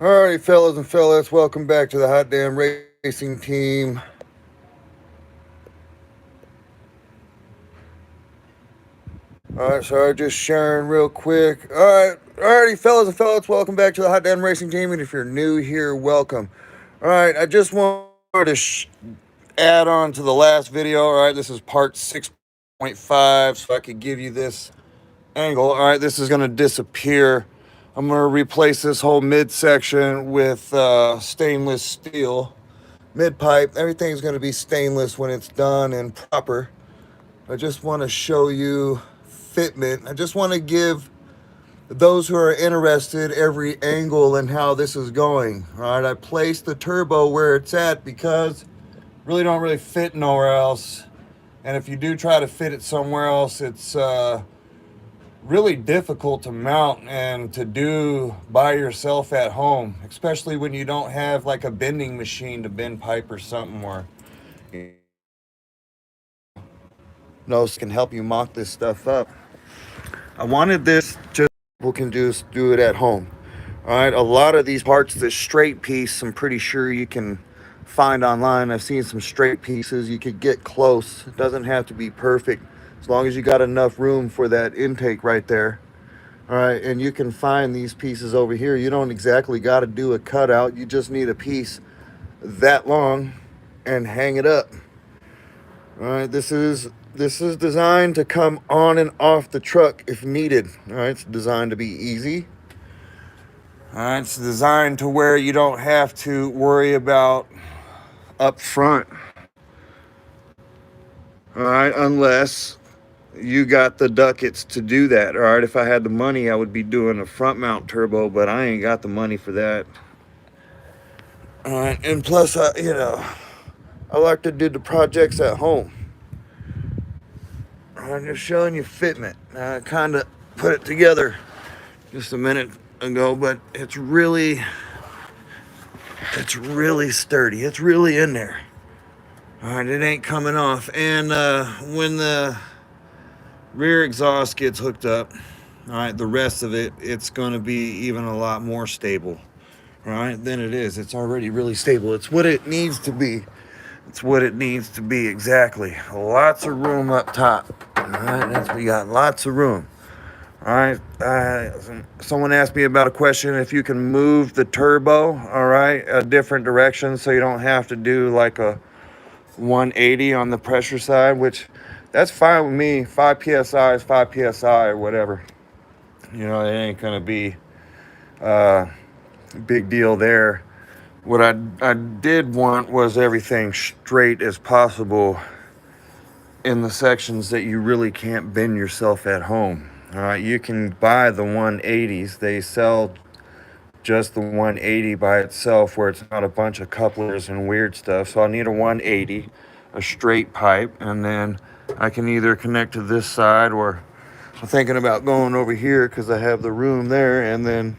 Alrighty, fellas and fellas, welcome back to the Hot Damn Racing Team. Alright, sorry, just sharing real quick. Alrighty, fellas and fellas, welcome back to the Hot Damn Racing Team. And if you're new here, welcome. Alright, I just wanted to add on to the last video. Alright, this is part 6.5, so I could give you this angle. Alright, this is going to disappear. I'm going to replace this whole midsection with stainless steel. Mid pipe, everything's going to be stainless when it's done and proper. I just want to show you fitment. I just want to give those who are interested every angle and how this is going. All right, I placed the turbo where it's at because really don't really fit nowhere else. And if you do try to fit it somewhere else, it's really difficult to mount and to do by yourself at home, especially when you don't have like a bending machine to bend pipe or something, or can help you mock this stuff up. I wanted this just people can just do it at home. All right, a lot of these parts, this straight piece, I'm pretty sure you can find online. I've seen some straight pieces. You could get close. It doesn't have to be perfect as long as you got enough room for that intake right there. All right, and you can find these pieces over here. You don't exactly got to do a cutout. You just need a piece that long and hang it up. All right, this is designed to come on and off the truck if needed. All right, it's designed to be easy. All right, it's designed to where you don't have to worry about up front. All right, unless you got the ducats to do that. All right, if I had the money, I would be doing a front mount turbo, but I ain't got the money for that. All right, and plus, I like to do the projects at home. I'm just showing you fitment. I kind of put it together just a minute ago, but it's really sturdy. It's really in there. All right, it ain't coming off. And when the rear exhaust gets hooked up, all right, the rest of it, it's going to be even a lot more stable, all right, than it is. It's already really stable. It's what it needs to be. It's what it needs to be, exactly. Lots of room up top. All right, we got lots of room. All right, someone asked me about a question if you can move the turbo, all right, a different direction so you don't have to do like a 180 on the pressure side, which that's fine with me. 5 psi is 5 psi or whatever. You know, it ain't gonna be a big deal there. What I did want was everything straight as possible in the sections that you really can't bend yourself at home. All right, you can buy the 180s. They sell just the 180 by itself where it's not a bunch of couplers and weird stuff. So I'll need a 180, a straight pipe, and then I can either connect to this side, or I'm thinking about going over here because I have the room there, and then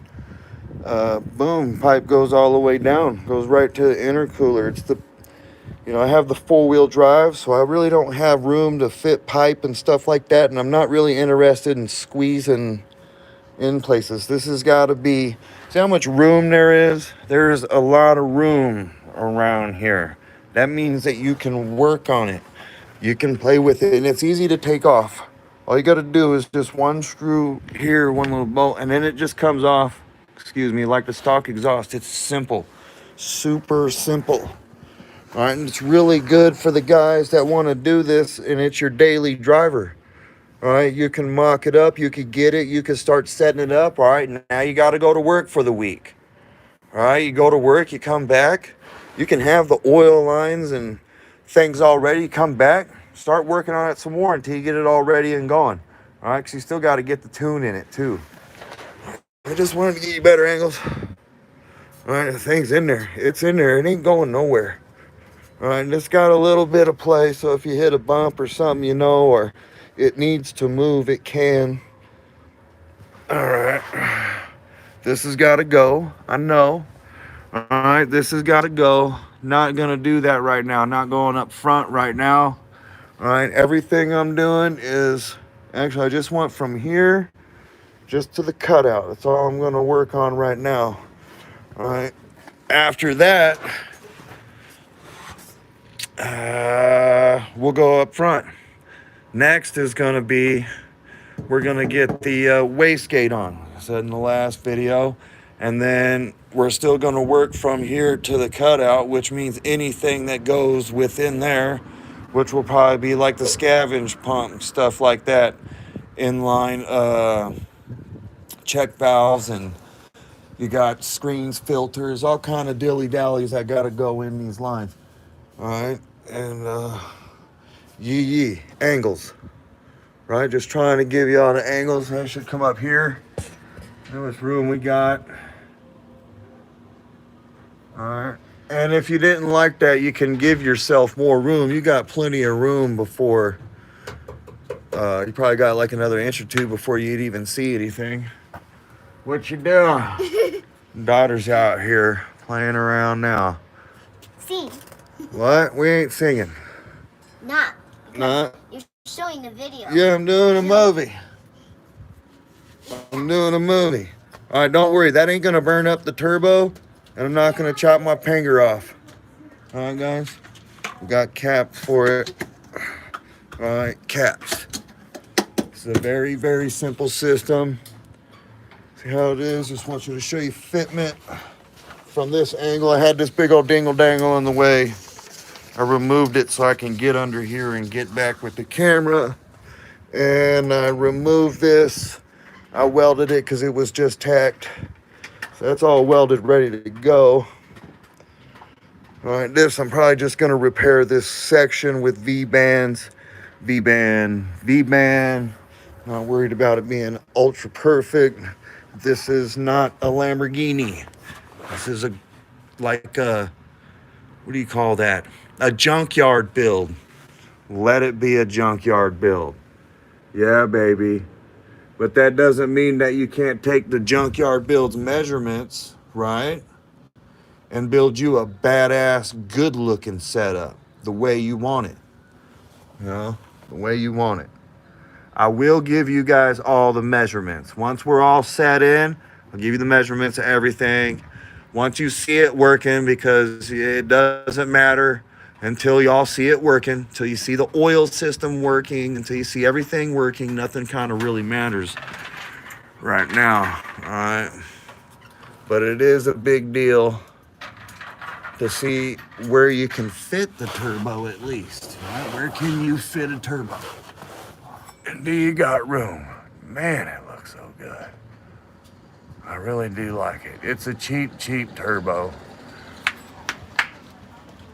boom, pipe goes all the way down, goes right to the intercooler. It's the, I have the 4-wheel drive, so I really don't have room to fit pipe and stuff like that, and I'm not really interested in squeezing in places. This has got to be, see how much room there is? There's a lot of room around here. That means that you can work on it. You can play with it, and it's easy to take off. All you got to do is just one screw here, one little bolt, and then it just comes off, like the stock exhaust. It's simple, super simple. All right, and it's really good for the guys that want to do this, and it's your daily driver. All right, you can mock it up, you could get it, you can start setting it up. All right, now you got to go to work for the week. All right, you go to work, you come back, you can have the oil lines and things all ready. You come back, start working on it some more until you get it all ready and going. All right, because you still got to get the tune in it too. I just wanted to get you better angles. All right, the thing's in there. It's in there. It ain't going nowhere. All right, and it's got a little bit of play, so if you hit a bump or something, or it needs to move, it can. All right, this has got to go. I know. All right, this has got to go. Not going to do that right now. Not going up front right now. All right, everything I'm doing is, actually, I just went from here just to the cutout. That's all I'm going to work on right now. All right. After that, we'll go up front. Next is going to be, we're going to get the wastegate on, I said in the last video. And then we're still going to work from here to the cutout, which means anything that goes within there, which will probably be like the scavenge pump, stuff like that, inline check valves, and you got screens, filters, all kind of dilly-dallies that got to go in these lines. All right, and yee angles, right? Just trying to give you all the angles. That should come up here. How much room we got? All right, and if you didn't like that, you can give yourself more room. You got plenty of room before. You probably got like another inch or two before you'd even see anything. What you doing? Daughter's out here playing around now. Sing. What? We ain't singing. Not. Not? You're showing the video. Yeah, I'm doing a movie. I'm doing a movie. All right, don't worry. That ain't going to burn up the turbo, and I'm not going to chop my finger off. All right, guys? We got caps for it. All right, caps. It's a very, very simple system. See how it is? Just want you to show you fitment from this angle. I had this big old dingle dangle in the way. I removed it so I can get under here and get back with the camera. And I removed this. I welded it because it was just tacked. So that's all welded, ready to go. All right, this, I'm probably just going to repair this section with V-bands. V-band, V-band. Not worried about it being ultra perfect. This is not a Lamborghini. This is like a, what do you call that? A junkyard build. Let it be a junkyard build. Yeah, baby. But that doesn't mean that you can't take the junkyard build's measurements, right? And build you a badass, good-looking setup the way you want it. You know, the way you want it. I will give you guys all the measurements. Once we're all set in, I'll give you the measurements of everything. Once you see it working, because it doesn't matter until y'all see it working, until you see the oil system working, until you see everything working, nothing kind of really matters right now, all right? But it is a big deal to see where you can fit the turbo at least, right? Where can you fit a turbo? And do you got room? Man, it looks so good. I really do like it. It's a cheap turbo.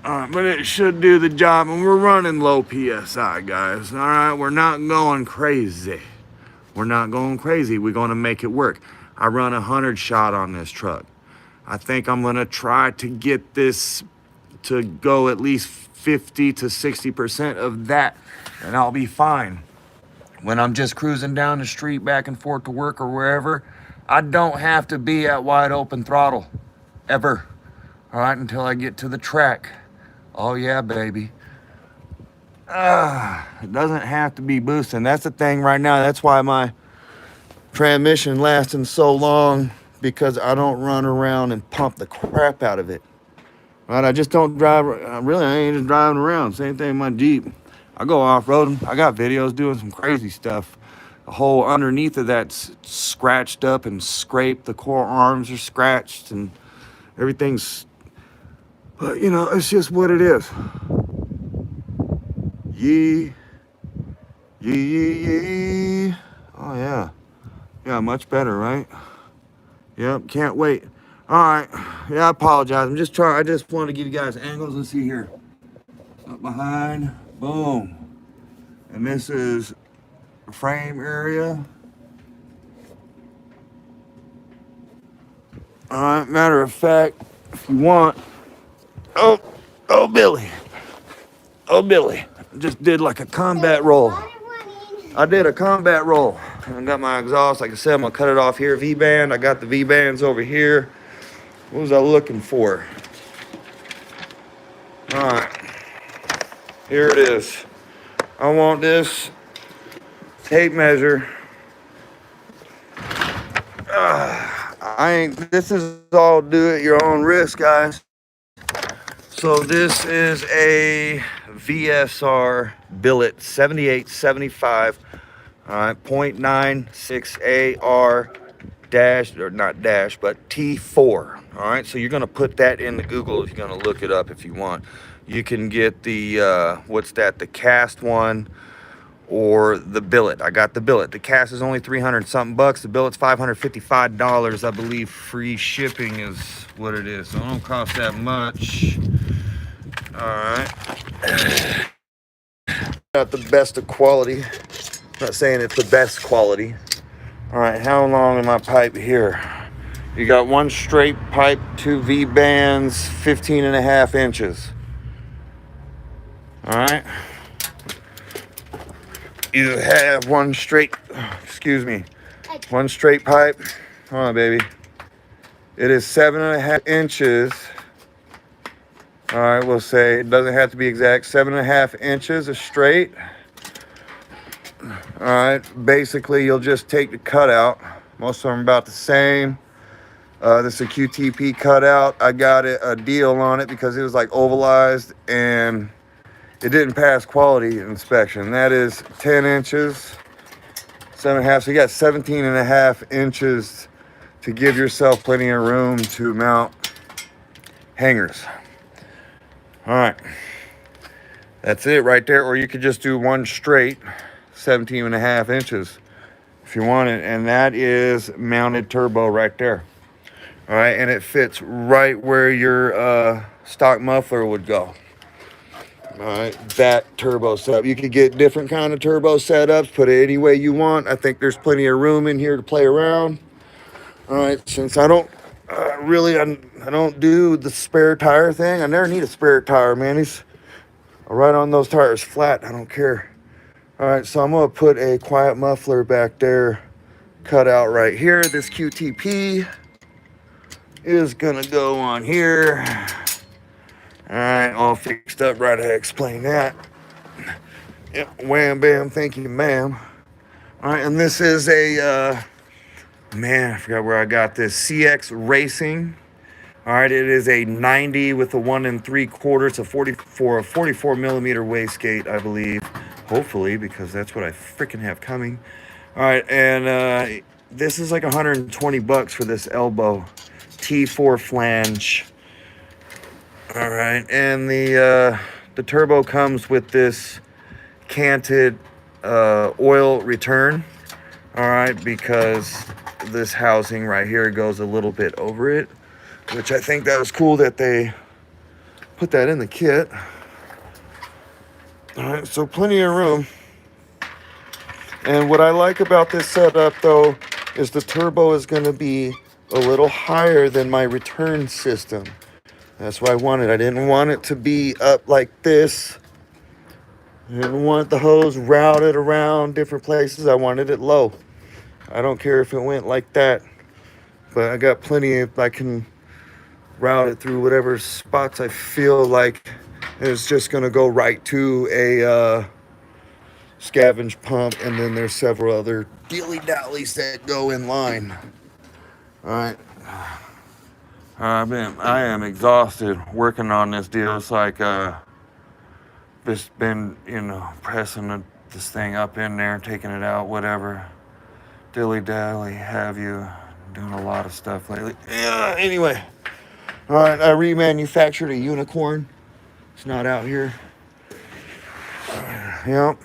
But it should do the job, and we're running low PSI, guys. All right, we're not going crazy. We're not going crazy. We're going to make it work. I run 100 shot on this truck. I think I'm going to try to get this to go at least 50 to 60% of that, and I'll be fine. When I'm just cruising down the street back and forth to work or wherever, I don't have to be at wide open throttle, ever. All right, until I get to the track. Oh yeah, baby. It doesn't have to be boosting. That's the thing right now. That's why my transmission lasting so long, because I don't run around and pump the crap out of it. Right, I just don't drive. Really, I ain't just driving around. Same thing with my Jeep. I go off-roading. I got videos doing some crazy stuff. The whole underneath of that's scratched up and scraped. The core arms are scratched and everything's... But, you know, it's just what it is. Yee. Yee. Oh, yeah. Yeah, much better, right? Yep, can't wait. All right. Yeah, I apologize. I'm just trying. I just want to give you guys angles. Let's see here. Up behind. Boom. And this is the frame area. All right. Matter of fact, if you want. Oh, Billy. Oh, Billy. I just did like a combat roll. I did a combat roll. I got my exhaust. Like I said, I'm going to cut it off here. V-band. I got the V-bands over here. What was I looking for? All right. Here it is. I want this tape measure. This is all do at your own risk, guys. So this is a VSR billet 7875, all right, 0.96 AR dash, or not dash, but T4. All right, so you're gonna put that into Google if you're gonna look it up if you want. You can get the what's that, the cast one or the billet. I got the billet. The cast is only 300 something bucks. The billet's $555, I believe. Free shipping is what it is, so it don't cost that much. All right, not the best of quality. I'm not saying it's the best quality. All right, how long am I pipe here? You got one straight pipe, two V bands, 15.5 inches. All right. You have one straight, one straight pipe. Hold on, baby. It is 7.5 inches. All right, we'll say it doesn't have to be exact. 7.5 inches of straight. All right, basically you'll just take the cutout. Most of them are about the same. This is a QTP cutout. I got a deal on it because it was like ovalized and it didn't pass quality inspection. That is 10 inches, 7.5. So you got 17.5 inches to give yourself plenty of room to mount hangers. All right, that's it right there. Or you could just do one straight, 17.5 inches if you want it. And that is mounted turbo right there. All right, and it fits right where your stock muffler would go. All right, that turbo setup. You could get different kind of turbo setups, put it any way you want. I think there's plenty of room in here to play around. All right, since I don't I don't do the spare tire thing. I never need a spare tire, man. I'll ride on those tires flat. I don't care. All right, so I'm gonna put a quiet muffler back there, cut out right here. This QTP is gonna go on here. All right, all fixed up right. I explained that. Yep, wham bam, thank you, ma'am. All right, and this is a man, I forgot where I got this. CX Racing. All right, it is a 90 with a 1 3/4. It's a 44 millimeter wastegate, I believe. Hopefully, because that's what I freaking have coming. All right, and this is like 120 bucks for this elbow T4 flange. All right, and the turbo comes with this canted oil return. All right, because this housing right here goes a little bit over it, which I think that was cool that they put that in the kit. All right, so plenty of room. And what I like about this setup though is the turbo is going to be a little higher than my return system. That's what I wanted. I didn't want it to be up like this. I didn't want the hose routed around different places. I wanted it low. I don't care if it went like that, but I got plenty of, I can route it through whatever spots I feel like. It's just going to go right to a scavenge pump, and then there's several other dilly-dallies that go in line. All right. I am exhausted working on this deal. It's like just been, pressing this thing up in there, taking it out, whatever. Dilly-dally, have you, doing a lot of stuff lately. Yeah, anyway. All right, I remanufactured a unicorn. It's not out here. Yep.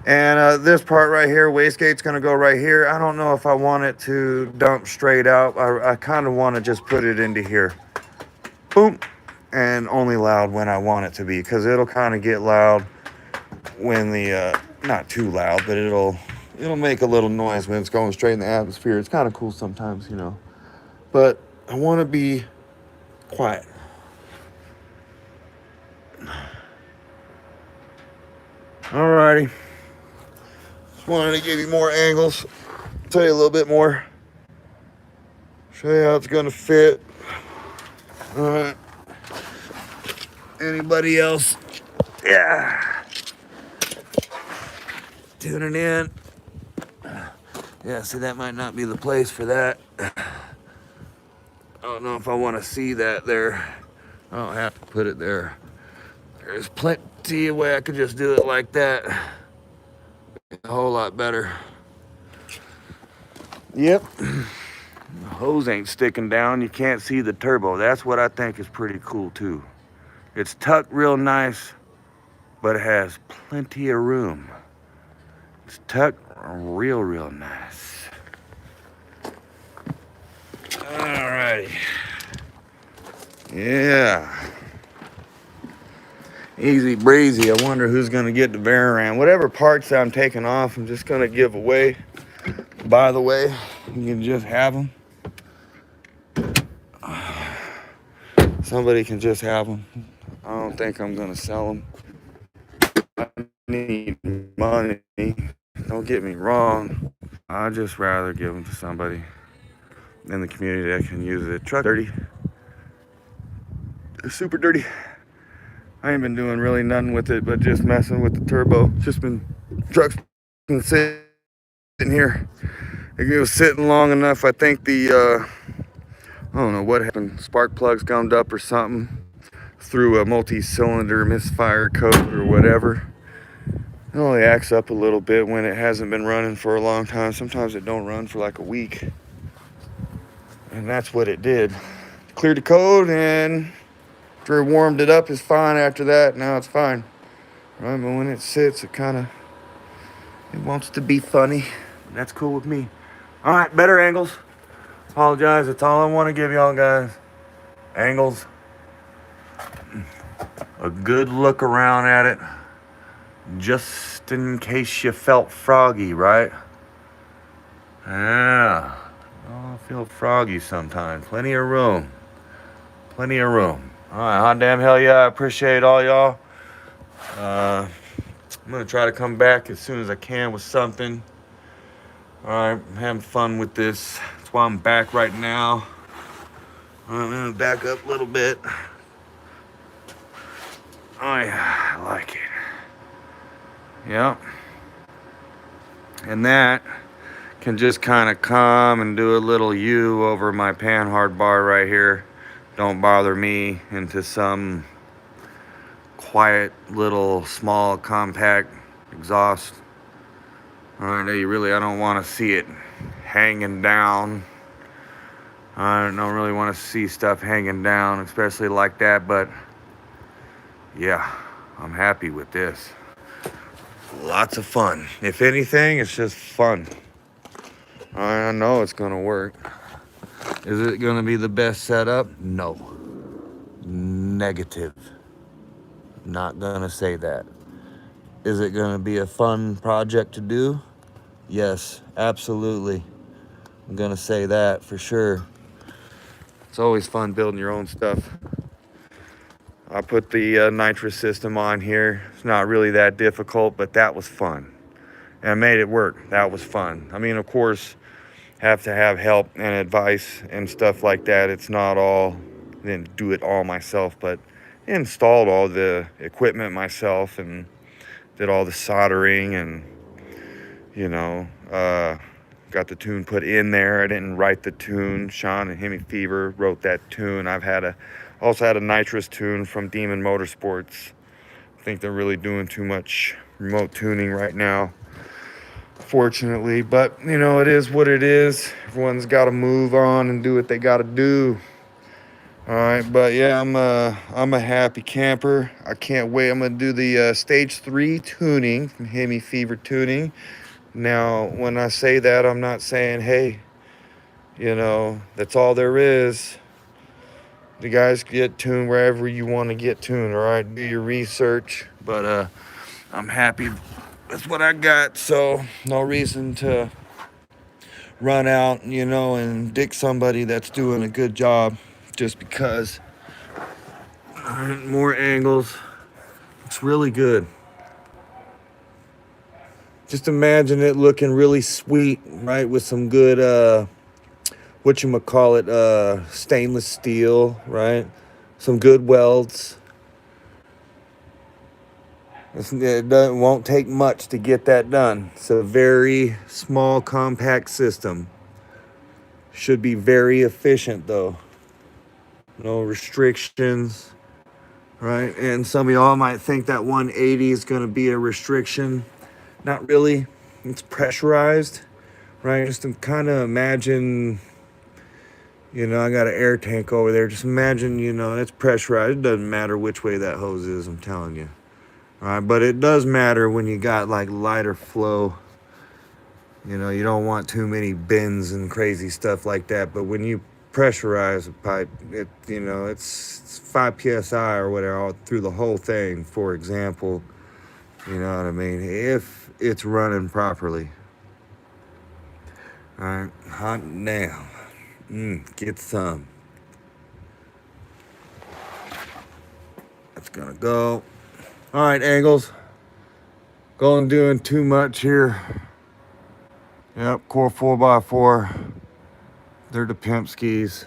And this part right here, wastegate's gonna go right here. I don't know if I want it to dump straight out. I kind of want to just put it into here. Boom. And only loud when I want it to be, because it'll kind of get loud when the, not too loud, but it'll make a little noise when it's going straight in the atmosphere. It's kind of cool sometimes, But I want to be quiet. Alrighty. Just wanted to give you more angles. Tell you a little bit more. Show you how it's going to fit. Alright. Anybody else? Yeah. Tuning in. Yeah, see, that might not be the place for that. don't know if I want to see that there. I don't have to put it there. There's plenty of way I could just do it like that. A whole lot better. Yep. The hose ain't sticking down. You can't see the turbo. That's what I think is pretty cool too. It's tucked real nice, but it has plenty of room. It's tucked real nice. Alrighty. Yeah. Easy breezy. I wonder who's gonna get the Vararan. Whatever parts I'm taking off, I'm just gonna give away. By the way, you can just have them. Somebody can just have them. I don't think I'm gonna sell them. I need money. Don't get me wrong. I'd just rather give them to somebody in the community that can use it. Truck dirty. It's super dirty. I ain't been doing really nothing with it, but just messing with the turbo. Just been truck's been sitting here. It was sitting long enough. I think the I don't know what happened. Spark plugs gummed up or something through a multi-cylinder misfire code or whatever. It only acts up a little bit when it hasn't been running for a long time. Sometimes it don't run for like a week. And that's what it did. Cleared the code, and after it warmed it up, it's fine after that. Now it's fine. Right, but when it sits, it wants to be funny. That's cool with me. All right, better angles. Apologize, that's all I want to give y'all guys. Angles. A good look around at it. Just in case you felt froggy, right? Yeah. Oh, I feel froggy sometimes. Plenty of room. Plenty of room. All right, hot damn hell yeah. I appreciate all y'all. I'm going to try to come back as soon as I can with something. All right, I'm having fun with this. That's why I'm back right now. I'm going to back up a little bit. Oh yeah, I like it. Yep. And that can just kind of come and do a little U over my panhard bar right here. Don't bother me into some quiet little small compact exhaust. All right, I don't want to see it hanging down. I don't really want to see stuff hanging down, especially like that, but yeah, I'm happy with this. Lots of fun. If anything, it's just fun. I know it's gonna work. Is it gonna be the best setup? No. Negative. Not gonna say that. Is it gonna be a fun project to do? Yes, absolutely. I'm gonna say that for sure. It's always fun building your own stuff. I put the nitrous system on here. It's not really that difficult, but that was fun. And I made it work. That was fun. I mean, of course, have to have help and advice and stuff like that. It's not all, didn't do it all myself, but installed all the equipment myself and did all the soldering and, you know, got the tune put in there. I didn't write the tune. Sean and Hemi Fever wrote that tune. Also had a nitrous tune from Demon Motorsports. I think they're really doing too much remote tuning right now, fortunately, but you know, it is what it is. Everyone's got to move on and do what they got to do. All right, but yeah, I'm a happy camper. I can't wait. I'm gonna do the stage 3 tuning from Hemi Fever Tuning. Now, when I say that, I'm not saying, hey, you know, that's all there is. The guys get tuned wherever you want to get tuned. All right, do your research. But I'm happy. That's what I got. So no reason to run out, you know, and dick somebody that's doing a good job just because. More angles. It's really good. Just imagine it looking really sweet, right? With some good, stainless steel, right? Some good welds. Won't take much to get that done. It's a very small, compact system. Should be very efficient, though. no restrictions, right? And some of y'all might think that 180 is going to be a restriction. Not really. It's pressurized, right? Just to kind of imagine, you know, I got an air tank over there. Just imagine, you know, it's pressurized. It doesn't matter which way that hose is, I'm telling you. All right, but it does matter when you got like lighter flow. You know, you don't want too many bends and crazy stuff like that. But when you pressurize a pipe, it, you know, it's 5 psi or whatever all through the whole thing, for example. You know what I mean? If it's running properly. All right, hot now. Get some. That's gonna go. All right, angles. Going doing too much here. Yep, core 4x4. They're the pimp skis.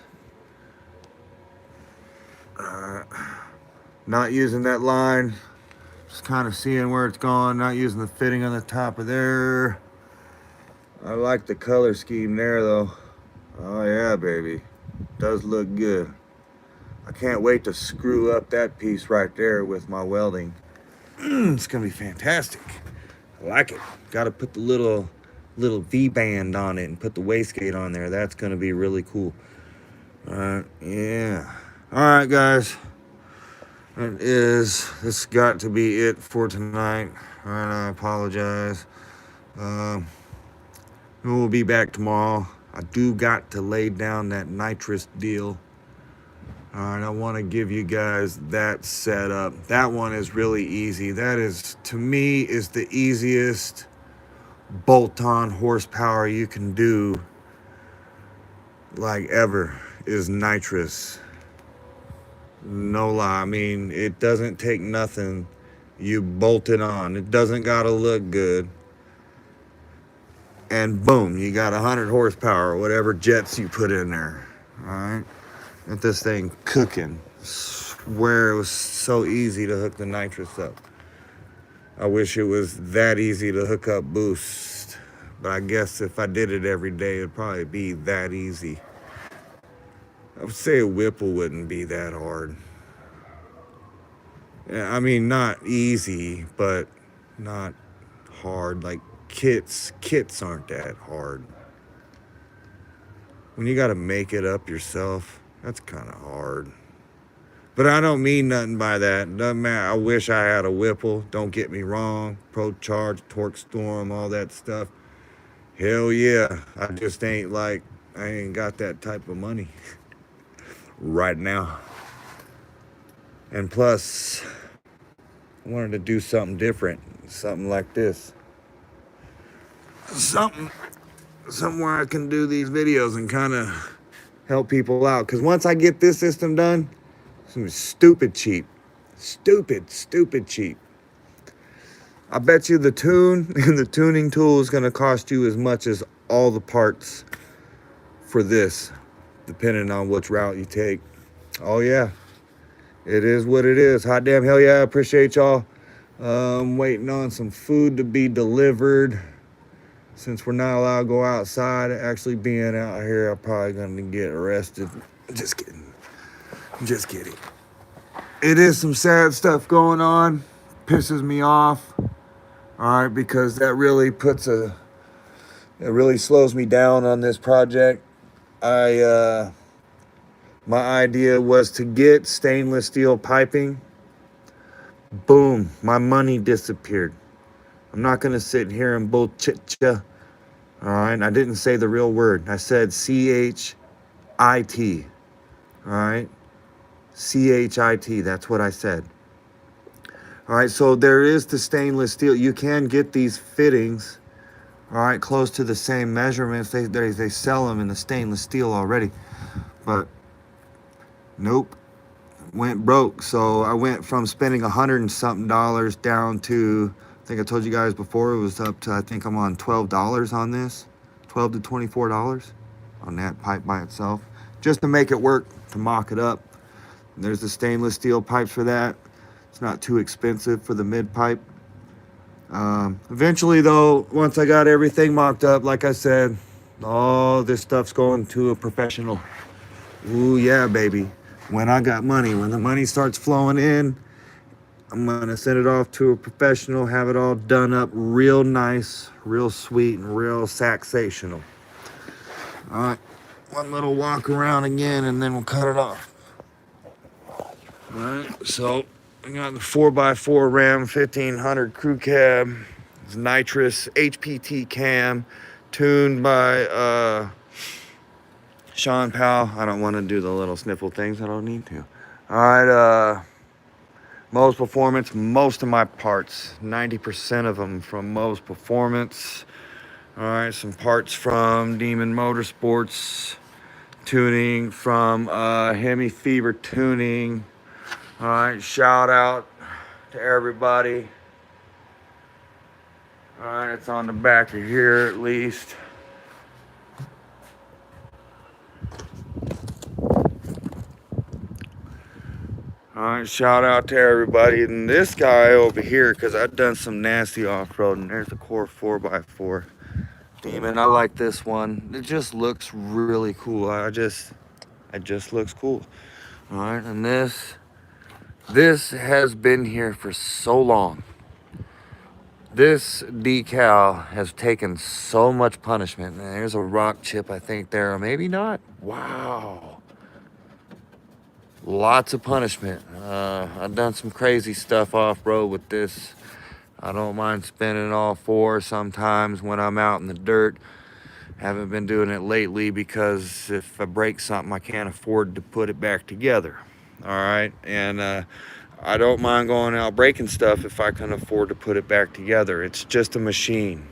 Not using that line. Just kind of seeing where it's going. Not using the fitting on the top of there. I like the color scheme there though. Oh yeah, baby. Does look good. I can't wait to screw up that piece right there with my welding. It's gonna be fantastic. I like it. Got to put the little V-band on it and put the wastegate on there. That's gonna be really cool. All right, yeah. All right, guys. This got to be it for tonight. All right, I apologize. We'll be back tomorrow. I do got to lay down that nitrous deal. All right, I want to give you guys that setup. That one is really easy. That is, to me, is the easiest bolt-on horsepower you can do, like ever, is nitrous. No lie. I mean, it doesn't take nothing. You bolt it on. It doesn't gotta look good. And boom, you got 100 horsepower or whatever jets you put in there. All right. Get this thing cooking. Swear it was so easy to hook the nitrous up. I wish it was that easy to hook up boost. But I guess if I did it every day, it'd probably be that easy. I would say a Whipple wouldn't be that hard. Yeah, I mean, not easy, but not hard. Like kits aren't that hard. When you got to make it up yourself, that's kind of hard. But I don't mean nothing by that. Doesn't matter. I wish I had a Whipple. Don't get me wrong. Pro Charge, Torque Storm, all that stuff. Hell yeah. I just ain't like, I ain't got that type of money right now. And plus, I wanted to do something different. Something like this. Something where I can do these videos and kind of help people out. Because once I get this system done, it's gonna be stupid cheap. Stupid cheap. I bet you the tuning tool is gonna cost you as much as all the parts for this, depending on which route you take. Oh yeah, it is what it is. Hot damn hell yeah, I appreciate y'all. Waiting on some food to be delivered. Since we're not allowed to go outside, actually being out here, I'm probably gonna get arrested. Just kidding. It is some sad stuff going on. Pisses me off. All right, because that really slows me down on this project. My idea was to get stainless steel piping. Boom, my money disappeared. I'm not gonna sit here and bullshit. All right, I didn't say the real word. I said CHIT. All right, CHIT. That's what I said. All right, so there is the stainless steel. You can get these fittings, all right, close to the same measurements. They sell them in the stainless steel already, but nope, went broke. So I went from spending $100 and something down to, I think I told you guys before, it was up to, I think I'm on $12 on this, $12 to $24 on that pipe by itself, just to make it work, to mock it up. And there's the stainless steel pipes for that. It's not too expensive for the mid pipe. Eventually though, once I got everything mocked up, like I said, all this stuff's going to a professional. Ooh yeah, baby. when I got money. When the money starts flowing in, I'm gonna send it off to a professional, have it all done up real nice, real sweet, and real saxational. All right, one little walk around again, and then we'll cut it off. All right, so I got the 4x4 Ram 1500 crew cab. It's nitrous HPT cam, tuned by Sean Powell. I don't want to do the little sniffle things. I don't need to. All right, Mo's Performance, most of my parts, 90% of them from Mo's Performance. All right, some parts from Demon Motorsports tuning, from Hemi Fever Tuning. All right, shout out to everybody. All right, it's on the back of here at least. All right, shout out to everybody. And this guy over here, because I've done some nasty off-roading. There's a Core 4x4 Demon. I like this one. It just looks really cool. It just looks cool. All right, and this has been here for so long. This decal has taken so much punishment. And there's a rock chip, I think, there, or maybe not. Wow. Lots of punishment. I've done some crazy stuff off-road with this. I don't mind spinning all four sometimes when I'm out in the dirt. Haven't been doing it lately because if I break something, I can't afford to put it back together. All right, and I don't mind going out breaking stuff if I can afford to put it back together. It's just a machine.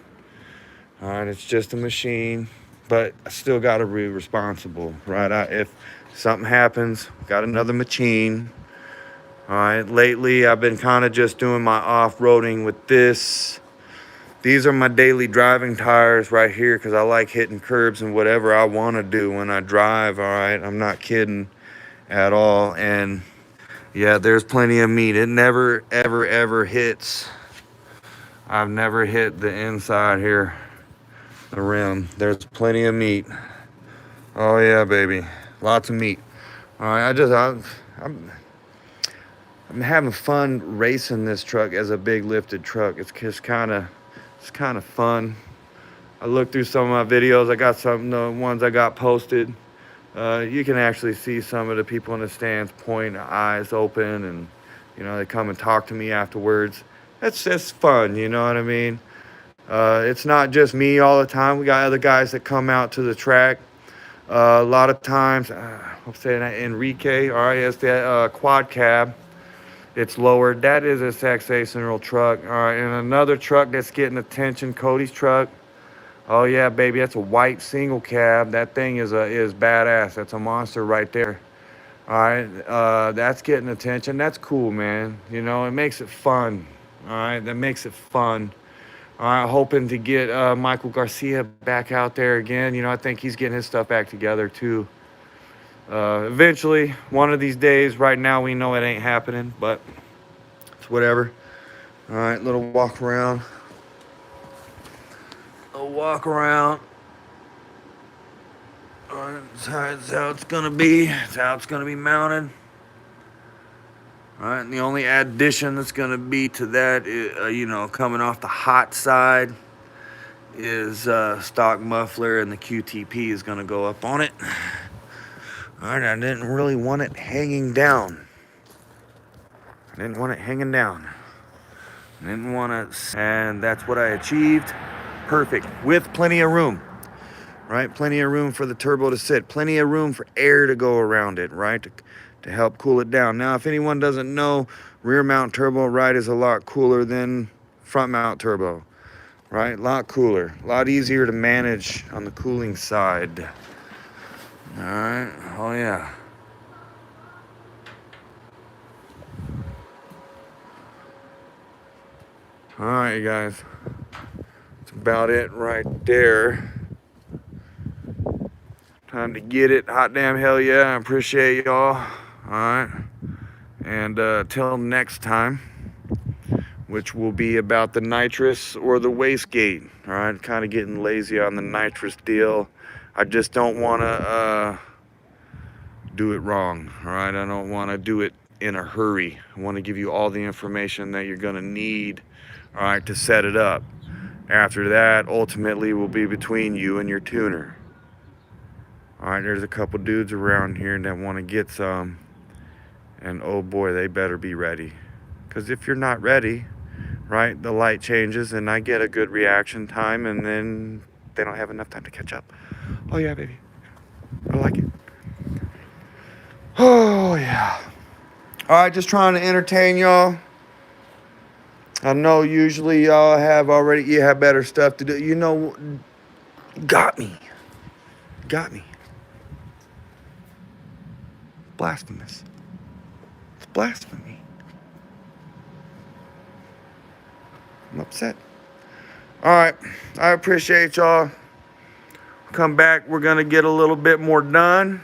All right, it's just a machine, but I still got to be responsible, right? If something happens, got another machine. All right, lately I've been kind of just doing my off-roading with this. These are my daily driving tires right here because I like hitting curbs and whatever I want to do when I drive. All right, I'm not kidding at all. And yeah, there's plenty of meat. It never, ever, ever hits. I've never hit the inside here, the rim. There's plenty of meat. Oh yeah, baby, lots of meat. All right, I'm having fun racing this truck as a big lifted truck. It's kind of fun. I looked through some of my videos. I got the ones I got posted. You can actually see some of the people in the stands pointing, eyes open, and they come and talk to me afterwards. That's fun, you know what I mean? It's not just me all the time. We got other guys that come out to the track. A lot of times, I'm saying that Enrique, all right, it's that quad cab. It's lowered. That is a saxational truck. All right, and another truck that's getting attention, Cody's truck. Oh yeah, baby, that's a white single cab. That thing is badass. That's a monster right there. All right, that's getting attention. That's cool, man. It makes it fun. All right, that makes it fun. All right, hoping to get Michael Garcia back out there again. I think he's getting his stuff back together too. Eventually, one of these days. Right now, we know it ain't happening, but it's whatever. All right, little walk around. A walk around. All right, that's how it's gonna be. That's how it's gonna be mounted. All right, and the only addition that's gonna be to that, coming off the hot side, is stock muffler, and the QTP is gonna go up on it. All right, I didn't really want it hanging down. I didn't want it hanging down. I didn't want it, and that's what I achieved. Perfect, with plenty of room. Right, plenty of room for the turbo to sit. Plenty of room for air to go around it, right, to help cool it down. Now, if anyone doesn't know, rear mount turbo, right, is a lot cooler than front mount turbo. Right, a lot cooler, a lot easier to manage on the cooling side. All right, oh yeah. All right, you guys, that's about it right there. Time to get it. Hot damn hell yeah. I appreciate y'all. All right, and till next time, which will be about the nitrous or the wastegate. All right, kind of getting lazy on the nitrous deal. I just don't want to do it wrong. All right, I don't want to do it in a hurry. I want to give you all the information that you're going to need, all right, to set it up. After that, ultimately, will be between you and your tuner. All right, there's a couple dudes around here that want to get some, and oh boy, they better be ready. Because if you're not ready, right, the light changes and I get a good reaction time, and then they don't have enough time to catch up. Oh yeah, baby, I like it. Oh yeah. All right, just trying to entertain y'all. I know usually y'all have already, you have better stuff to do. You know, got me. Blasphemous. It's blasphemy. I'm upset. All right, I appreciate y'all. Come back, we're gonna get a little bit more done.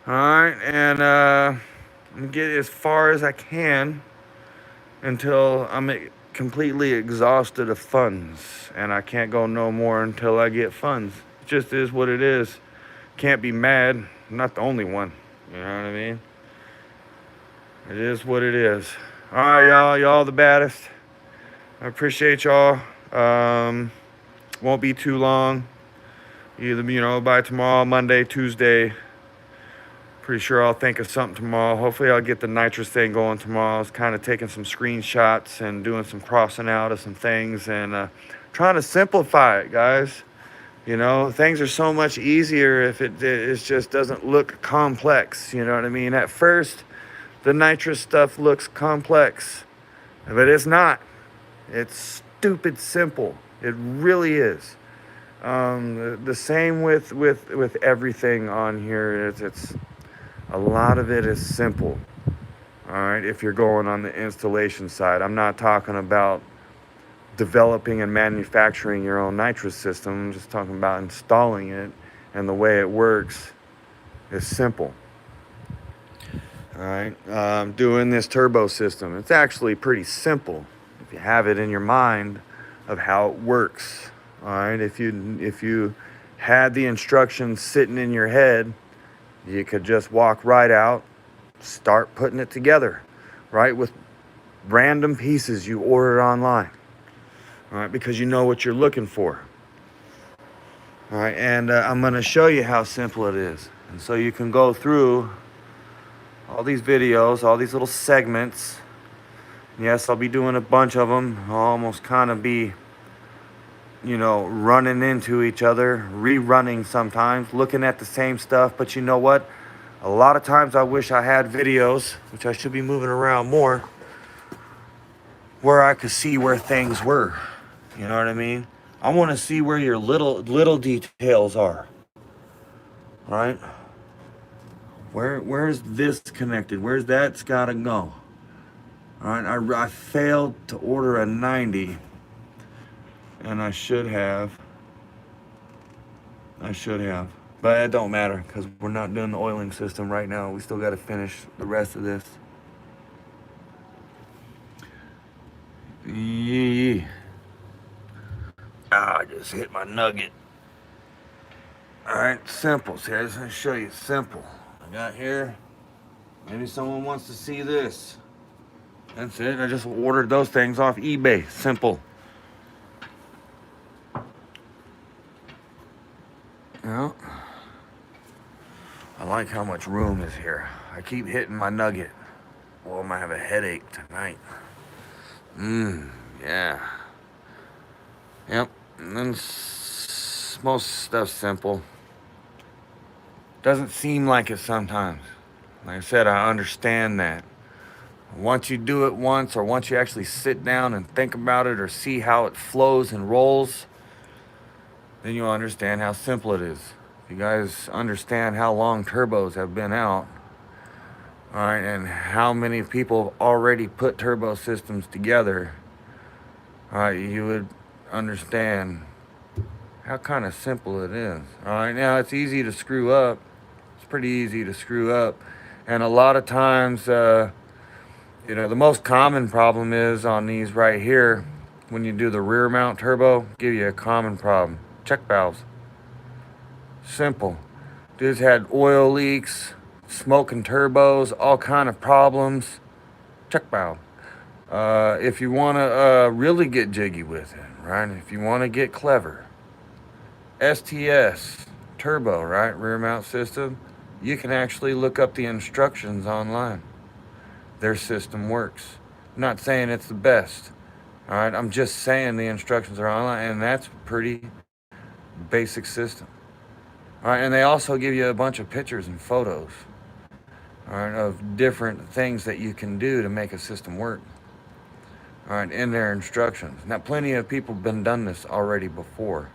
All right, and I'm gonna get as far as I can until I'm completely exhausted of funds, and I can't go no more until I get funds. It just is what it is. Can't be mad. I'm not the only one. You know what I mean? It is what it is. All right, y'all the baddest. I appreciate y'all. Won't be too long. Either, you know, by tomorrow, Monday, Tuesday. Pretty sure I'll think of something tomorrow. Hopefully I'll get the nitrous thing going tomorrow. I was kind of taking some screenshots and doing some crossing out of some things and trying to simplify it, guys. You know, things are so much easier if it just doesn't look complex. You know what I mean? At first, the nitrous stuff looks complex, but it's not. It's stupid simple. It really is. The same with everything on here. It's a lot of it is simple. All right, if you're going on the installation side, I'm not talking about developing and manufacturing your own nitrous system. I'm just talking about installing it, and the way it works is simple. All right, doing this turbo system, it's actually pretty simple if you have it in your mind of how it works. All right, if you had the instructions sitting in your head, you could just walk right out, start putting it together, right, with random pieces you ordered online. All right, because you know what you're looking for. All right, and I'm going to show you how simple it is. And so you can go through all these videos, all these little segments. Yes, I'll be doing a bunch of them. I'll almost kind of be, you know, running into each other, rerunning sometimes, looking at the same stuff. But you know what? A lot of times I wish I had videos, which I should be moving around more, where I could see where things were. You know what I mean? I want to see where your little details are. Right? Where's this connected? Where's that's got to go? All right, I failed to order a 90, and I should have. But it don't matter because we're not doing the oiling system right now. We still got to finish the rest of this. Yeah. I just hit my nugget. All right, simple. See, I just want to show you simple. I got here. Maybe someone wants to see this. That's it. I just ordered those things off eBay. Simple. Yeah. I like how much room is here. I keep hitting my nugget. Well, I might have a headache tonight. Yeah. Yep. And then most stuff's simple. Doesn't seem like it sometimes. Like I said, I understand that. Once you do it once, or once you actually sit down and think about it or see how it flows and rolls, then you'll understand how simple it is. If you guys understand how long turbos have been out, all right, and how many people already put turbo systems together, all right, you would understand how kind of simple it is. All right, now it's easy to screw up. It's pretty easy to screw up. And a lot of times, you know, the most common problem is on these right here, when you do the rear mount turbo, give you a common problem. Check valves. Simple. Dude's had oil leaks, smoking turbos, all kind of problems. Check bow. If you want to really get jiggy with it, right? If you want to get clever, STS turbo, right? Rear mount system. You can actually look up the instructions online. Their system works. I'm not saying it's the best. All right, I'm just saying the instructions are online, and that's a pretty basic system. All right, and they also give you a bunch of pictures and photos, all right, of different things that you can do to make a system work. All right, in their instructions. Now, plenty of people have been done this already before.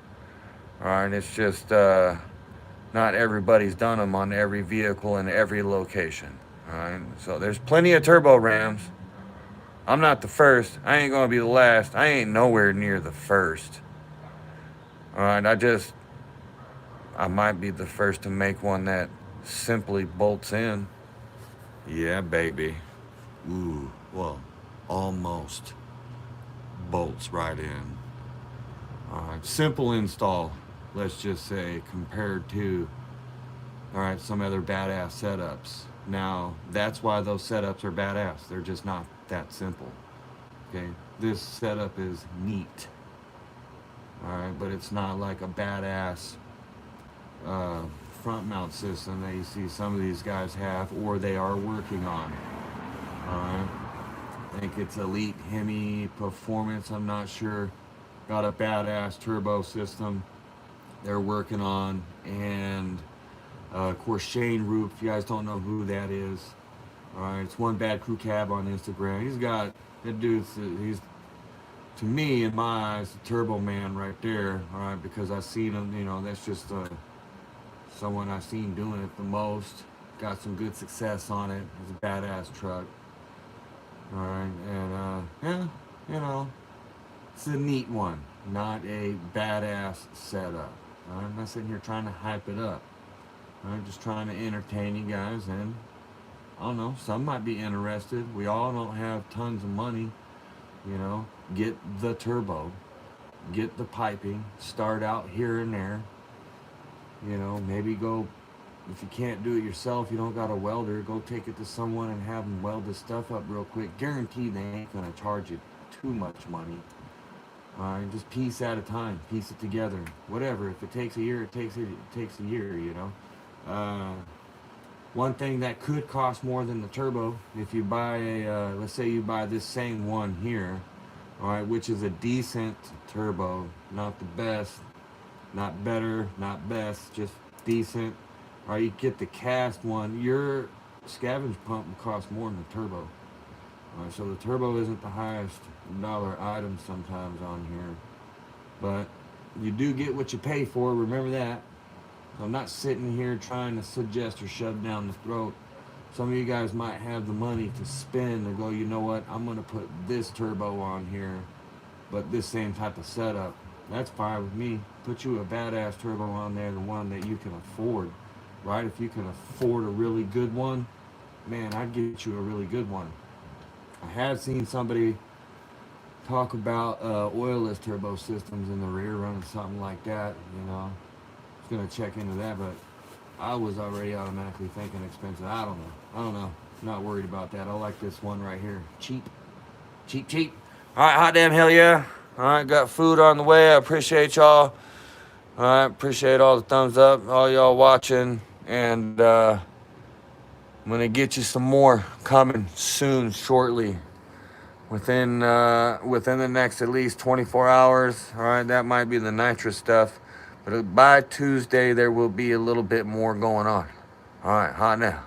All right, it's just not everybody's done them on every vehicle in every location. All right, so there's plenty of turbo rams. I'm not the first. I ain't gonna be the last. I ain't nowhere near the first. All right, I might be the first to make one that simply bolts in. Yeah, baby. Ooh, well, almost bolts right in. All right, simple install, let's just say, compared to, all right, some other badass setups. Now, that's why those setups are badass. They're just not that simple. Okay, this setup is neat. All right, but it's not like a badass front mount system that you see some of these guys have, or they are working on. All right, I think it's Elite Hemi Performance. I'm not sure. Got a badass turbo system they're working on, and of course Shane Roop. If you guys don't know who that is, all right, it's One Bad Crew Cab on Instagram. He's got that dude's. He's, to me, in my eyes, the turbo man right there. All right, because I've seen him. You know, that's just someone I've seen doing it the most. Got some good success on it. It's a badass truck. All right, and yeah, you know, it's a neat one, not a badass setup. All right, I'm not sitting here trying to hype it up. I'm just trying to entertain you guys, and I don't know, some might be interested. We all don't have tons of money, you know. Get the turbo, get the piping, start out here and there. You know, maybe go, if you can't do it yourself, you don't got a welder, go take it to someone and have them weld this stuff up real quick. Guaranteed they ain't gonna charge you too much money. All right, just piece at a time, piece it together, whatever. If it takes a year, it takes a year, you know. One thing that could cost more than the turbo, if you buy a, let's say you buy this same one here, all right, which is a decent turbo, not the best, not better, not best, just decent. All right, you get the cast one, your scavenge pump will cost more than the turbo. All right, so the turbo isn't the highest dollar item sometimes on here, but you do get what you pay for. Remember that. I'm not sitting here trying to suggest or shove down the throat. Some of you guys might have the money to spend and go, you know what, I'm going to put this turbo on here, but this same type of setup. That's fine with me. Put you a badass turbo on there, the one that you can afford, right? If you can afford a really good one, man, I'd get you a really good one. I have seen somebody talk about oilless turbo systems in the rear, running something like that, you know. I was going to check into that, but I was already automatically thinking expensive. I don't know. Not worried about that. I like this one right here. Cheap. All right, hot damn hell yeah. All right, got food on the way. I appreciate y'all. All right, appreciate all the thumbs up, all y'all watching, and I'm gonna get you some more coming soon, shortly, within the next at least 24 hours. All right, that might be the nitrous stuff, but by Tuesday there will be a little bit more going on. All right, hot now.